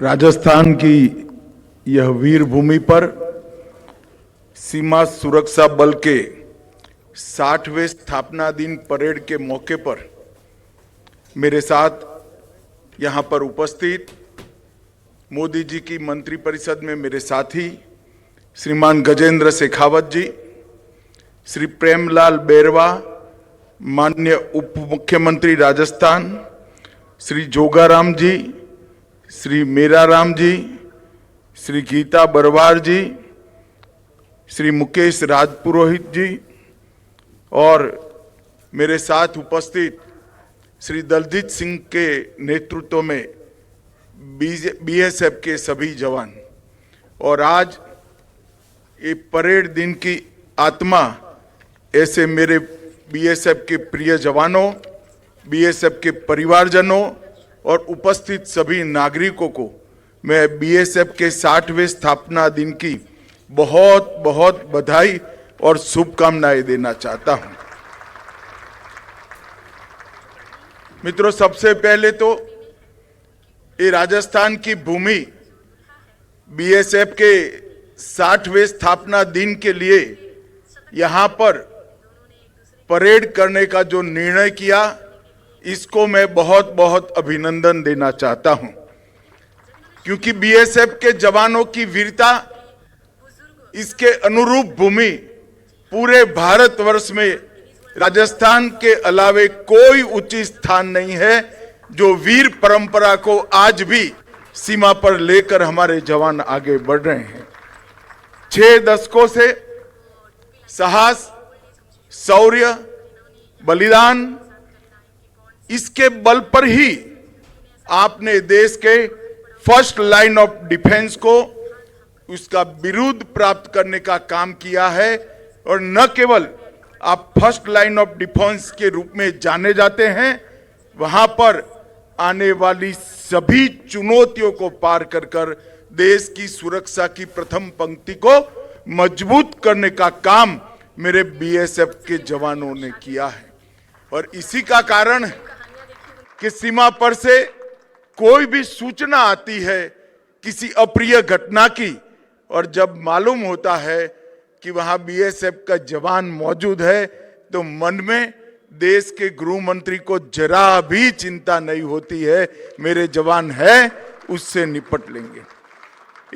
राजस्थान की यह वीर भूमि पर सीमा सुरक्षा बल के 60वें स्थापना दिन परेड के मौके पर मेरे साथ यहां पर उपस्थित मोदी जी की मंत्रिपरिषद में मेरे साथी श्रीमान गजेंद्र शेखावत जी, श्री प्रेमलाल बैरवा, माननीय उप मुख्यमंत्री राजस्थान श्री जोगाराम जी, श्री मेराराम जी, श्री गीता बरवार जी, श्री मुकेश राजपुरोहित जी और मेरे साथ उपस्थित श्री दलजीत सिंह के नेतृत्व में बीएसएफ के सभी जवान। और आज ये परेड दिन की आत्मा ऐसे मेरे बीएसएफ के प्रिय जवानों, बीएसएफ के परिवारजनों और उपस्थित सभी नागरिकों को मैं बीएसएफ के 60वें स्थापना दिन की बहुत बहुत बधाई और शुभकामनाएं देना चाहता हूं। मित्रों, सबसे पहले तो ये राजस्थान की भूमि बीएसएफ के 60वें स्थापना दिन के लिए यहां पर परेड करने का जो निर्णय किया, इसको मैं बहुत बहुत अभिनंदन देना चाहता हूं, क्योंकि बीएसएफ के जवानों की वीरता, इसके अनुरूप भूमि पूरे भारतवर्ष में राजस्थान के अलावे कोई उचित स्थान नहीं है जो वीर परंपरा को आज भी सीमा पर लेकर हमारे जवान आगे बढ़ रहे हैं। 6 दशकों से साहस, शौर्य, बलिदान, इसके बल पर ही आपने देश के फर्स्ट लाइन ऑफ डिफेंस को उसका बिरुद प्राप्त करने का काम किया है। और न केवल आप फर्स्ट लाइन ऑफ डिफेंस के रूप में जाने जाते हैं, वहां पर आने वाली सभी चुनौतियों को पार कर देश की सुरक्षा की प्रथम पंक्ति को मजबूत करने का काम मेरे बीएसएफ के जवानों ने किया है। और इसी का कारण कि सीमा पर से कोई भी सूचना आती है किसी अप्रिय घटना की, और जब मालूम होता है कि वहां बीएसएफ का जवान मौजूद है, तो मन में देश के गृह मंत्री को जरा भी चिंता नहीं होती है, मेरे जवान हैं, उससे निपट लेंगे।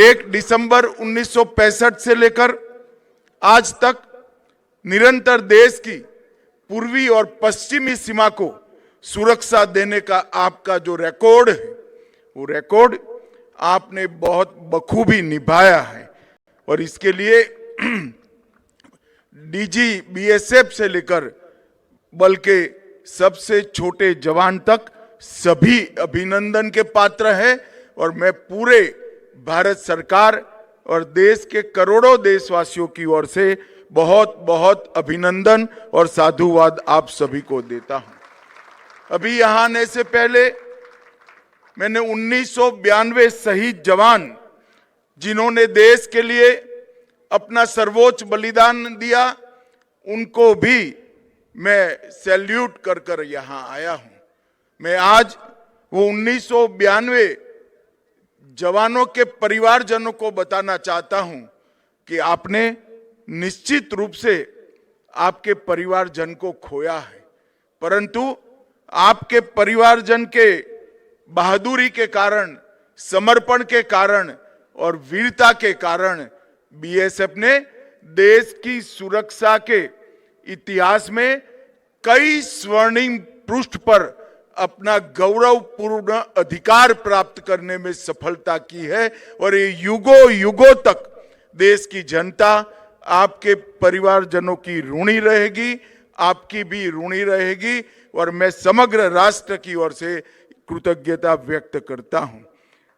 1 दिसंबर 1965 से लेकर आज तक निरंतर देश की पूर्वी और पश्चिमी सीमा को सुरक्षा देने का आपका जो रिकॉर्ड है, वो रिकॉर्ड आपने बहुत बखूबी निभाया है। और इसके लिए डीजी बीएसएफ से लेकर बल के सबसे छोटे जवान तक सभी अभिनंदन के पात्र हैं। और मैं पूरे भारत सरकार और देश के करोड़ों देशवासियों की ओर से बहुत बहुत अभिनंदन और साधुवाद आप सभी को देता हूं। अभी यहां आने से पहले मैंने 1992 शहीद जवान, जिन्होंने देश के लिए अपना सर्वोच्च बलिदान दिया, उनको भी मैं सैल्यूट कर यहां आया हूं। मैं आज वो 1992 जवानों के परिवारजनों को बताना चाहता हूं कि आपने निश्चित रूप से आपके परिवारजन को खोया है, परंतु आपके परिवारजन के बहादुरी के कारण, समर्पण के कारण और वीरता के कारण बीएसएफ ने देश की सुरक्षा के इतिहास में कई स्वर्णिम पृष्ठ पर अपना गौरवपूर्ण अधिकार प्राप्त करने में सफलता की है। और ये युगों युगों तक देश की जनता आपके परिवारजनों की ऋणी रहेगी, आपकी भी ऋणी रहेगी। और मैं समग्र राष्ट्र की ओर से कृतज्ञता व्यक्त करता हूं।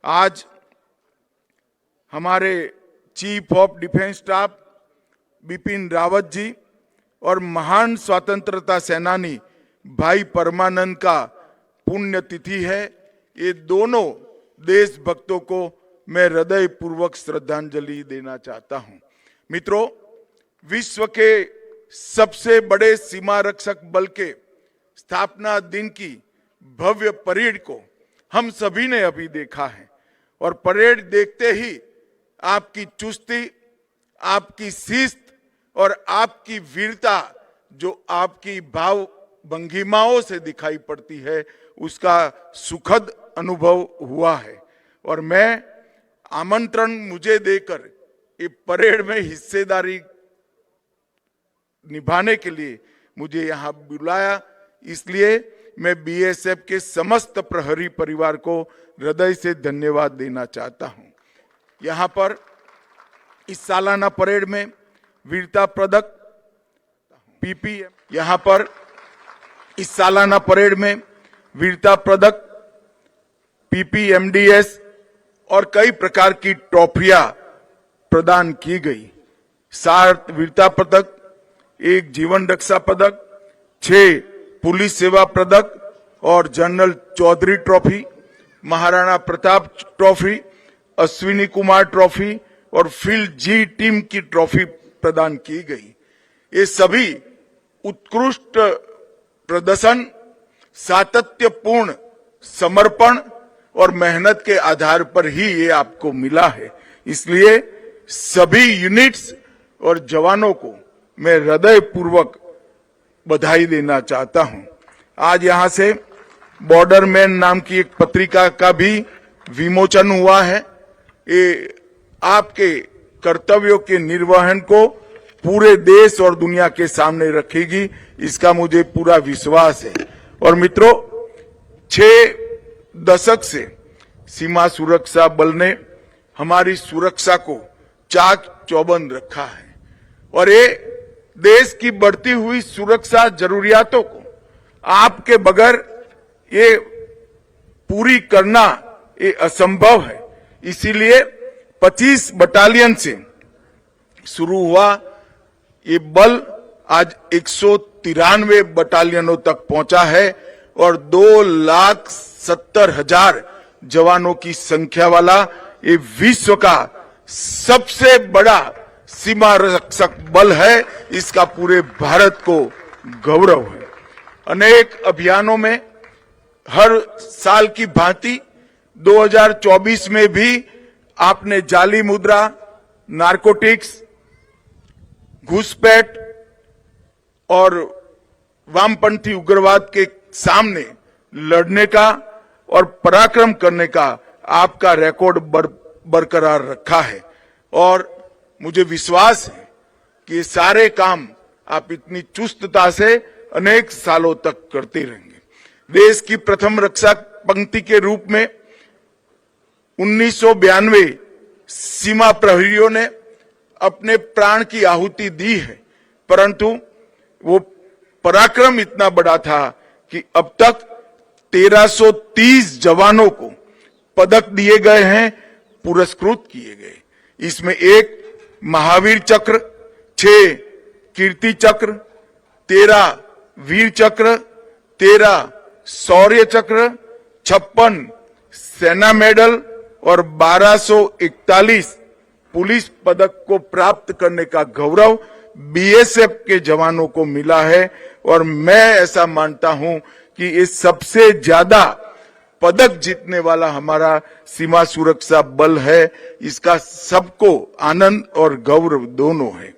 आज हमारे chief of defence staff Bipin Rawat ji और महान स्वतंत्रता सेनानी भाई परमानंद का पुण्यतिथि है। ये दोनों देशभक्तों को मैं हृदय पूर्वक श्रद्धांजलि देना चाहता हूं। मित्रों, विश्व के सबसे बड़े सीमा रक्षक बल के स्थापना दिन की भव्य परेड को हम सभी ने अभी देखा है। और परेड देखते ही आपकी चुस्ती, आपकी शिस्त और आपकी वीरता जो आपकी भाव भंगिमाओं से दिखाई पड़ती है, उसका सुखद अनुभव हुआ है। और मैं आमंत्रण मुझे देकर ये परेड में हिस्सेदारी निभाने के लिए मुझे यहां बुलाया, इसलिए मैं बीएसएफ के समस्त प्रहरी परिवार को हृदय से धन्यवाद देना चाहता हूं। यहां पर इस सालाना परेड में वीरता पदक पीपीएम, यहां पर इस सालाना परेड में वीरता पदक पीपीएमडीएस और कई प्रकार की ट्रॉफियां प्रदान की गई। 7 वीरता पदक, 1 जीवन रक्षा पदक, 6 पुलिस सेवा पदक और general Chaudhary trophy, Maharana Pratap trophy, Ashwini Kumar trophy और फील्ड जी टीम की ट्रॉफी प्रदान की गई। ये सभी उत्कृष्ट प्रदर्शन, सातत्यपूर्ण समर्पण और मेहनत के आधार पर ही ये आपको मिला है। इसलिए सभी यूनिट्स और जवानों को मैं हृदय पूर्वक बधाई देना चाहता हूं। आज यहां से बॉर्डर मैन नाम की एक पत्रिका का भी विमोचन हुआ है। ये आपके कर्तव्यों के निर्वहन को पूरे देश और दुनिया के सामने रखेगी, इसका मुझे पूरा विश्वास है। और मित्रों, 6 दशक से सीमा सुरक्षा बल ने हमारी सुरक्षा को चाक चौबंद रखा है और ये देश की बढ़ती हुई सुरक्षा जरूरियातों को आपके बगैर ये पूरी करना ये असंभव है। इसीलिए 25 बटालियन से शुरू हुआ ये बल आज 193 बटालियनों तक पहुंचा है और 2,70,000 जवानों की संख्या वाला ये विश्व का सबसे बड़ा सीमा रक्षक बल है। इसका पूरे भारत को गौरव है। अनेक अभियानों में हर साल की भांति 2024 में भी आपने जाली मुद्रा, नारकोटिक्स, घुसपैठ और वामपंथी उग्रवाद के सामने लड़ने का और पराक्रम करने का आपका रिकॉर्ड बरकरार रखा है और मुझे विश्वास है कि ये सारे काम आप इतनी चुस्तता से अनेक सालों तक करते रहेंगे। देश की प्रथम रक्षा पंक्ति के रूप में 1992 सीमा प्रहरियों ने अपने प्राण की आहुति दी है, परंतु वो पराक्रम इतना बड़ा था कि अब तक 1330 जवानों को पदक दिए गए हैं, पुरस्कृत किए गए। इसमें 1 महावीर चक्र, 6 कीर्ति चक्र, 13 वीर चक्र, 13 शौर्य चक्र, 56 सेना मेडल और 1241 पुलिस पदक को प्राप्त करने का गौरव बीएसएफ के जवानों को मिला है। और मैं ऐसा मानता हूं कि ये सबसे ज्यादा पदक जीतने वाला हमारा सीमा सुरक्षा बल है। इसका सबको आनंद और गौरव दोनों है।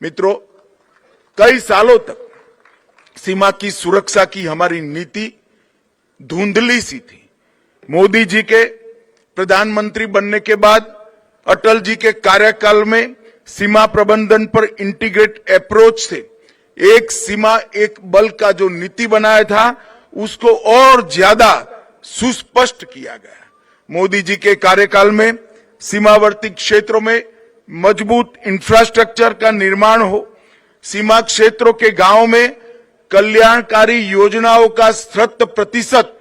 मित्रों, कई सालों तक सीमा की सुरक्षा की हमारी नीति धुंधली सी थी। मोदी जी के प्रधानमंत्री बनने के बाद अटल जी के कार्यकाल में सीमा प्रबंधन पर इंटीग्रेट अप्रोच से एक सीमा एक बल का जो नीति बनाया था उसको और ज्यादा सुस्पष्ट किया गया। मोदी जी के कार्यकाल में सीमावर्ती क्षेत्रों में मजबूत इंफ्रास्ट्रक्चर का निर्माण हो, सीमा क्षेत्रों के गांवों में कल्याणकारी योजनाओं का 100%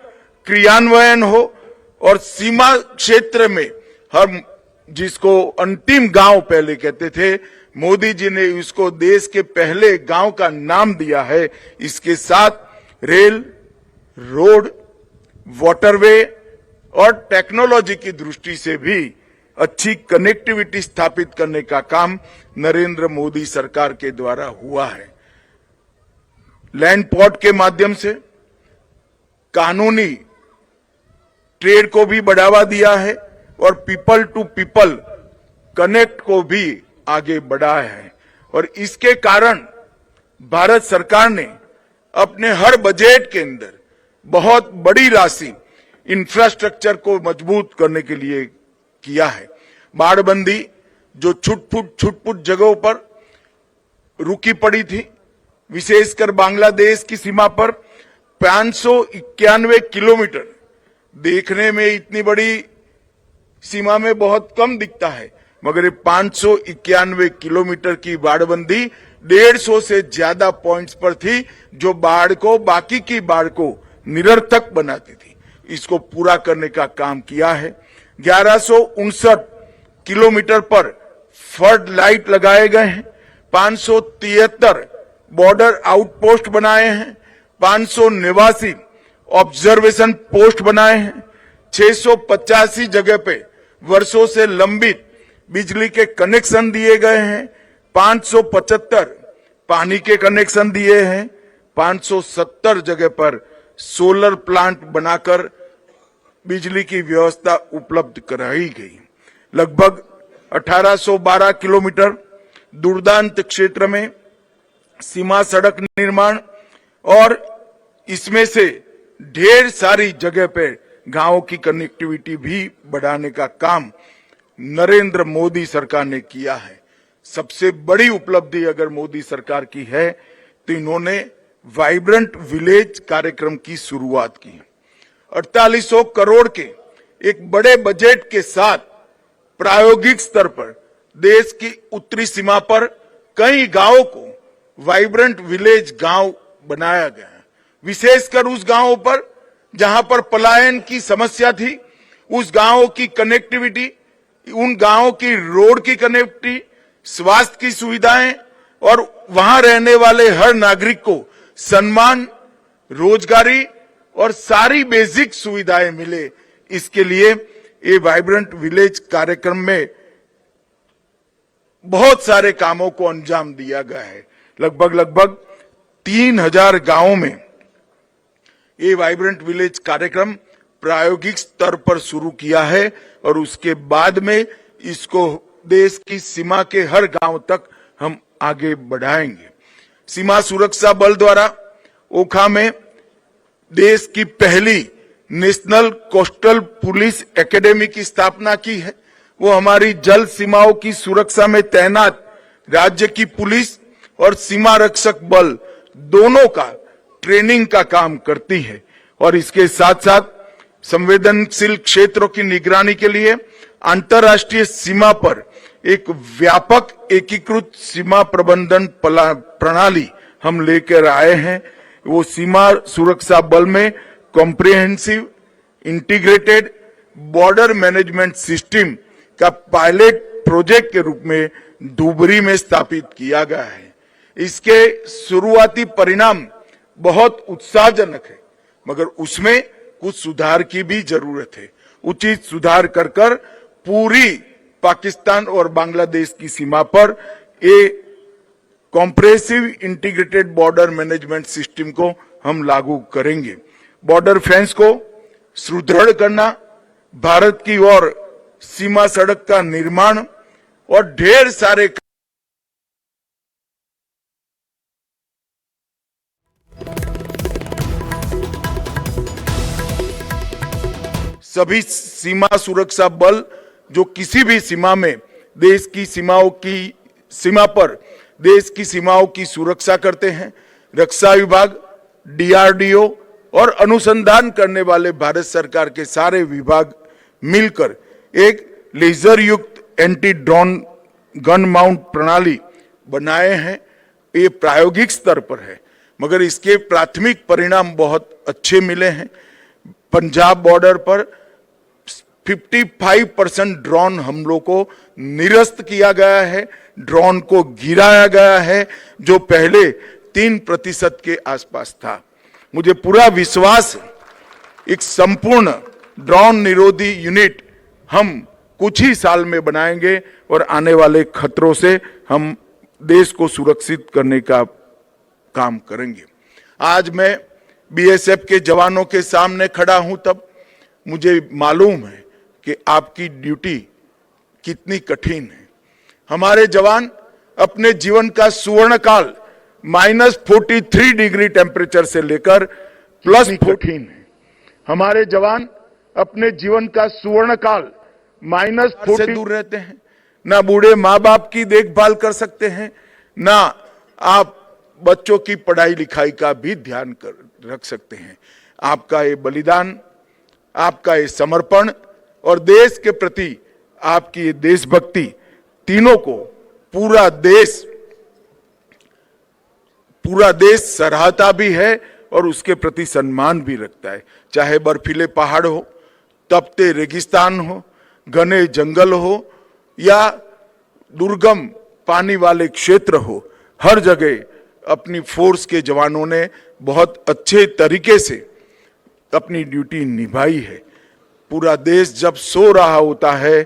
क्रियान्वयन हो और सीमा क्षेत्र में हम जिसको अंतिम गांव पहले कहते थे, मोदी जी ने उसको देश के पहले गांव का नाम दिया है। इसके साथ रेल, रोड, वाटरवे और टेक्नोलॉजी की दृष्टि से भी अच्छी कनेक्टिविटी स्थापित करने का काम नरेंद्र मोदी सरकार के द्वारा हुआ है। लैंड पोर्ट के माध्यम से कानूनी ट्रेड को भी बढ़ावा दिया है और पीपल टू पीपल कनेक्ट को भी आगे बढ़ाया है। और इसके कारण भारत सरकार ने अपने हर बजट के अंदर बहुत बड़ी राशि इंफ्रास्ट्रक्चर को मजबूत करने के लिए किया है। बाड़बंदी जो छुटपुट जगहों पर रुकी पड़ी थी, विशेषकर बांग्लादेश की सीमा पर 591 किलोमीटर, देखने में इतनी बड़ी सीमा में बहुत कम दिखता है, मगर ये 591 किलोमीटर की बाड़बंदी 150 से ज्यादा पॉइंट्स पर थी, जो बाढ़ को, बाकी की बाढ़ को निरर्थक बनाती थी। इसको पूरा करने का काम किया है। 1159 किलोमीटर पर फ्लड लाइट लगाए गए हैं, 573 बॉर्डर आउटपोस्ट बनाए हैं, 589 ऑब्जर्वेशन पोस्ट बनाए हैं, 685 जगह पे वर्षों से लंबित बिजली के कनेक्शन दिए गए हैं, 575 पानी के कनेक्शन दिए हैं, 570 जगह पर सोलर प्लांट बनाकर बिजली की व्यवस्था उपलब्ध कराई गई। लगभग 1812 किलोमीटर दुर्दांत क्षेत्र में सीमा सड़क निर्माण, और इसमें से ढेर सारी जगह पे गांवों की कनेक्टिविटी भी बढ़ाने का काम नरेंद्र मोदी सरकार ने किया है। सबसे बड़ी उपलब्धि अगर मोदी सरकार की है तो इन्होंने वाइब्रेंट विलेज कार्यक्रम की शुरुआत की। 4800 करोड़ के एक बड़े बजट के साथ प्रायोगिक स्तर पर देश की उत्तरी सीमा पर कई गांवों को वाइब्रेंट विलेज गांव बनाया गया है। विशेषकर उस गांवों पर जहां पर पलायन की समस्या थी, उस गांवों की कनेक्टिविटी, उन गांवों की रोड की कनेक्टिविटी, स्वास्थ्य की सुविधाएं, और वहां रहने वाले हर नागरिक को सम्मान, रोजगारी और सारी बेसिक सुविधाएं मिले, इसके लिए ये वाइब्रेंट विलेज कार्यक्रम में बहुत सारे कामों को अंजाम दिया गया है। लगभग 3000 गांवों में ये वाइब्रेंट विलेज कार्यक्रम प्रायोगिक स्तर पर शुरू किया है, और उसके बाद में इसको देश की सीमा के हर गांव तक हम आगे बढ़ाएंगे। सीमा सुरक्षा बल द्वारा ओखा में देश की पहली नेशनल कोस्टल पुलिस एकेडमी की स्थापना की है। वो हमारी जल सीमाओं की सुरक्षा में तैनात राज्य की पुलिस और सीमा रक्षक बल दोनों का ट्रेनिंग का काम करती है, और इसके साथ साथ संवेदनशील क्षेत्रों की निगरानी के लिए अंतर्राष्ट्रीय सीमा पर एक व्यापक एकीकृत सीमा प्रबंधन प्रणाली हम लेकर आए हैं। वो सीमा सुरक्षा बल में comprehensive integrated border management system का पायलट प्रोजेक्ट के रूप में धुबरी में स्थापित किया गया है। इसके शुरुआती परिणाम बहुत उत्साहजनक है, मगर उसमें कुछ सुधार की भी जरूरत है। उचित सुधार कर पूरी पाकिस्तान और बांग्लादेश की सीमा पर ये compressive integrated border management system को हम लागू करेंगे। बॉर्डर फेंस को सुदृढ़ करना, भारत की ओर सीमा सड़क का निर्माण और ढेर सारे सभी सीमा सुरक्षा बल जो किसी भी सीमा में देश की सीमा पर देश की सीमाओं की सुरक्षा करते हैं, रक्षा विभाग, डीआरडीओ और अनुसंधान करने वाले भारत सरकार के सारे विभाग मिलकर एक लेजर युक्त एंटी ड्रोन गन माउंट प्रणाली बनाए हैं। ये प्रायोगिक स्तर पर है, मगर इसके प्राथमिक परिणाम बहुत अच्छे मिले हैं। पंजाब बॉर्डर पर 55% ड्रोन हमलों को निरस्त किया गया है, ड्रोन को गिराया गया है, जो पहले 3% के आसपास था। मुझे पूरा विश्वास एक संपूर्ण ड्रोन निरोधी यूनिट हम कुछ ही साल में बनाएंगे और आने वाले खतरों से हम देश को सुरक्षित करने का काम करेंगे। आज मैं बीएसएफ के जवानों के सामने खड़ा हूं, तब मुझे मालूम है कि आपकी ड्यूटी कितनी कठिन है। हमारे जवान अपने जीवन का सुवर्ण काल -43 डिग्री टेम्परेचर से लेकर प्लस कठिन है। हमारे जवान अपने जीवन का सुवर्ण काल -40 से दूर रहते हैं। ना बूढ़े माँ बाप की देखभाल कर सकते हैं, ना आप बच्चों की पढ़ाई लिखाई का भी ध्यान रख सकते हैं। आपका ये बलिदान, आपका ये समर्पण और देश के प्रति आपकी ये देशभक्ति, तीनों को पूरा देश सराहता भी है और उसके प्रति सम्मान भी रखता है। चाहे बर्फीले पहाड़ हो, तपते रेगिस्तान हो, घने जंगल हो या दुर्गम पानी वाले क्षेत्र हो, हर जगह अपनी फोर्स के जवानों ने बहुत अच्छे तरीके से अपनी ड्यूटी निभाई है। पूरा देश जब सो रहा होता है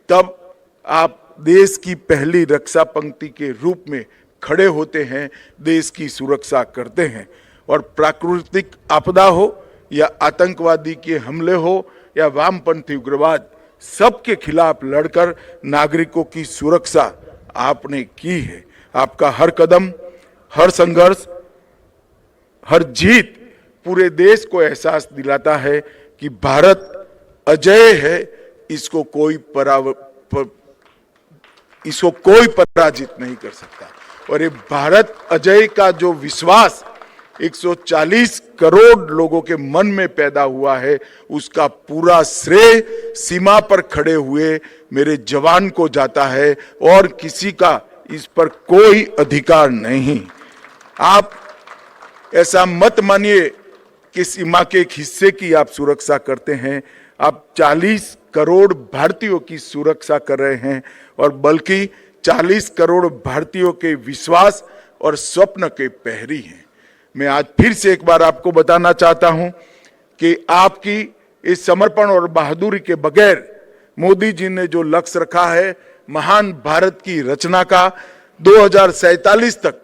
तब आप देश की पहली रक्षा पंक्ति के रूप में खड़े होते हैं, देश की सुरक्षा करते हैं। और प्राकृतिक आपदा हो या आतंकवादी के हमले हो या वामपंथी उग्रवाद, सबके खिलाफ लड़कर नागरिकों की सुरक्षा आपने की है। आपका हर कदम, हर संघर्ष, हर जीत पूरे देश को एहसास दिलाता है कि भारत अजय है, इसको कोई पराजित नहीं कर सकता। और ये भारत अजय का जो विश्वास 140 करोड़ लोगों के मन में पैदा हुआ है, उसका पूरा श्रेय सीमा पर खड़े हुए मेरे जवान को जाता है और किसी का इस पर कोई अधिकार नहीं। आप ऐसा मत मानिए कि सीमा के एक हिस्से की आप सुरक्षा करते हैं, आप 40 करोड़ भारतीयों की सुरक्षा कर रहे हैं और बल्कि 40 करोड़ भारतीयों के विश्वास और स्वप्न के प्रहरी हैं। मैं आज फिर से एक बार आपको बताना चाहता हूं कि आपकी इस समर्पण और बहादुरी के बगैर मोदी जी ने जो लक्ष्य रखा है महान भारत की रचना का, 2047 तक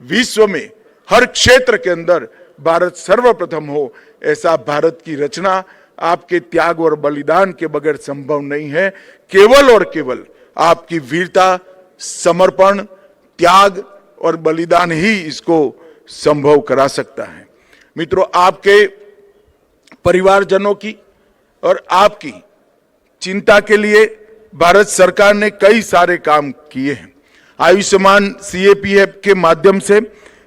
विश्व में हर क्षेत्र के अंदर भारत सर्वप्रथम हो, ऐसा भारत की रचना आपके त्याग और बलिदान के बगैर संभव नहीं है। केवल और केवल आपकी वीरता, समर्पण, त्याग और बलिदान ही इसको संभव करा सकता है। मित्रों, आपके परिवारजनों की और आपकी चिंता के लिए भारत सरकार ने कई सारे काम किए हैं। आयुष्मान CAPF के माध्यम से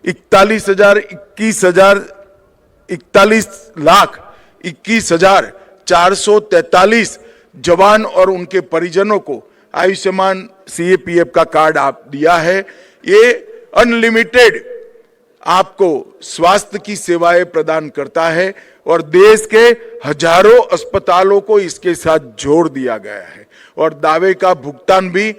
41,21,443 जवान और उनके परिजनों को आयुष्मान CAPF का कार्ड आप दिया है। ये अनलिमिटेड आपको स्वास्थ्य की सेवाएं प्रदान करता है और देश के हजारों अस्पतालों को इसके साथ जोड़ दिया गया है। और दावे का भुगतान भी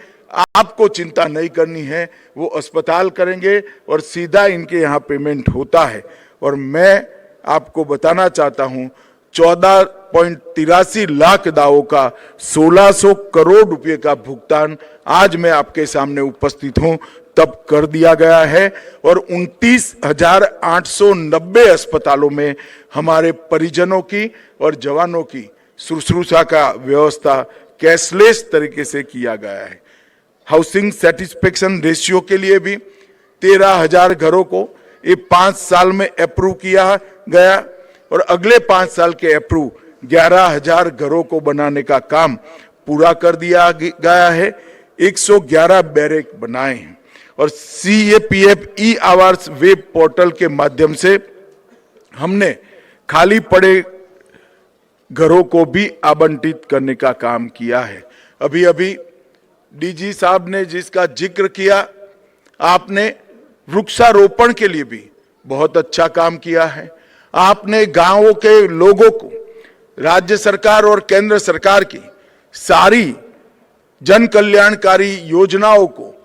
आपको चिंता नहीं करनी है, वो अस्पताल करेंगे और सीधा इनके यहाँ पेमेंट होता है। और मैं आपको बताना चाहता हूं 14.83 लाख दावों का 1600 करोड़ रुपए का भुगतान आज मैं आपके सामने उपस्थित हूं तब कर दिया गया है। और 29,890 अस्पतालों में हमारे परिजनों की और जवानों की शुश्रूषा का व्यवस्था कैशलेस तरीके से किया गया है। हाउसिंग सेटिस्फेक्शन रेशियो के लिए भी 13,000 घरों को ये 5 साल में अप्रूव किया गया और अगले 5 साल के अप्रूव 11,000 घरों को बनाने का काम पूरा कर दिया गया है। 111 बैरक बनाए हैं और CAPF ई-आवास वेब पोर्टल के माध्यम से हमने खाली पड़े घरों को भी आवंटित करने का काम किया है। अभी अभी DG साहब ने जिसका जिक्र किया, आपने वृक्षारोपण के लिए भी बहुत अच्छा काम किया है। आपने गांवों के लोगों को राज्य सरकार और केंद्र सरकार की सारी जन कल्याणकारी योजनाओं को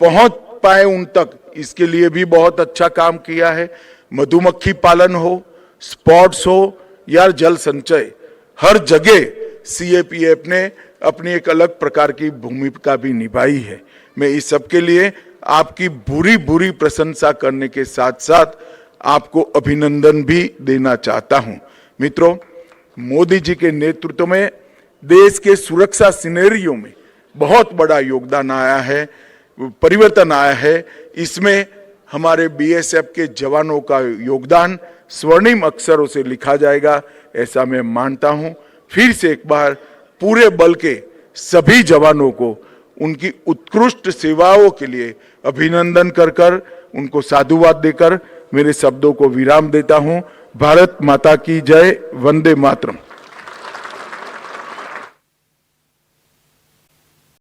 पहुंच पाए उन तक, इसके लिए भी बहुत अच्छा काम किया है। मधुमक्खी पालन हो, स्पोर्ट्स हो या जल संचय, हर जगह CAPF ने अपनी एक अलग प्रकार की भूमिका भी निभाई है। मैं इस सब के लिए आपकी भूरी प्रशंसा करने के साथ साथ आपको अभिनंदन भी देना चाहता हूं। मित्रों, मोदी जी के नेतृत्व में देश के सुरक्षा सिनेरियो में बहुत बड़ा योगदान आया है, परिवर्तन आया है। इसमें हमारे बीएसएफ के जवानों का योगदान स्वर्णिम अक्षरों से लिखा जाएगा, ऐसा मैं मानता हूं। फिर से एक बार पूरे बल के सभी जवानों को उनकी उत्कृष्ट सेवाओं के लिए अभिनंदन कर उनको साधुवाद देकर मेरे शब्दों को विराम देता हूं। भारत माता की जय। वंदे मातरम।